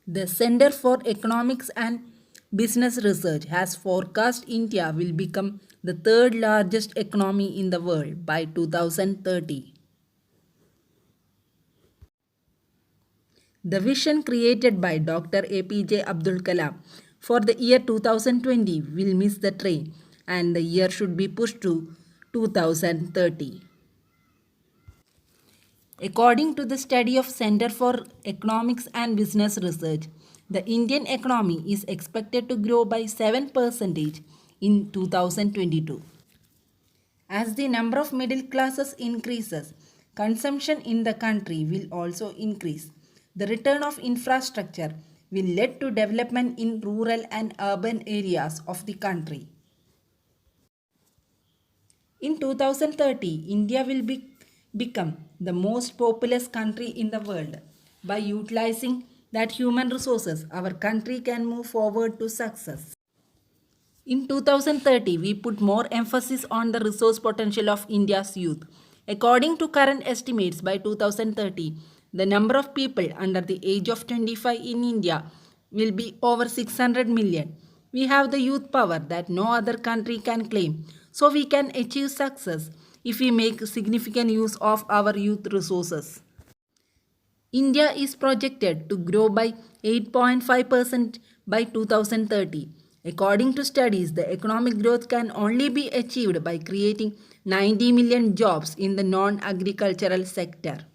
The Center for Economics and Business Research has forecast India will become the third largest economy in the world by 2030. The vision created by Dr. APJ Abdul Kalam for the year 2020 will miss the train and the year should be pushed to 2030. According to the study of Center for Economics and Business Research, the Indian economy is expected to grow by 7% in 2022. As the number of middle classes increases, consumption in the country will also increase. The return of infrastructure will lead to development in rural and urban areas of the country. In 2030, India will become the most populous country in the world. By utilizing that human resources, our country can move forward to success. In 2030, we put more emphasis on the resource potential of India's youth. According to current estimates, by 2030, the number of people under the age of 25 in India will be over 600 million. We have the youth power that no other country can claim, so we can achieve success if we make significant use of our youth resources. India is projected to grow by 8.5% by 2030. According to studies, the economic growth can only be achieved by creating 90 million jobs in the non-agricultural sector.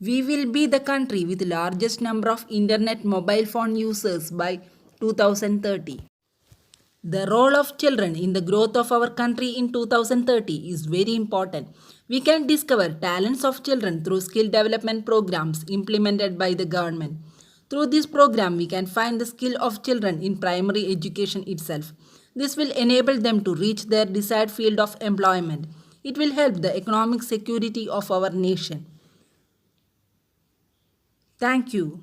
We will be the country with the largest number of internet mobile phone users by 2030. The role of children in the growth of our country in 2030 is very important. We can discover talents of children through skill development programs implemented by the government. Through this program, we can find the skill of children in primary education itself. This will enable them to reach their desired field of employment. It will help the economic security of our nation. Thank you.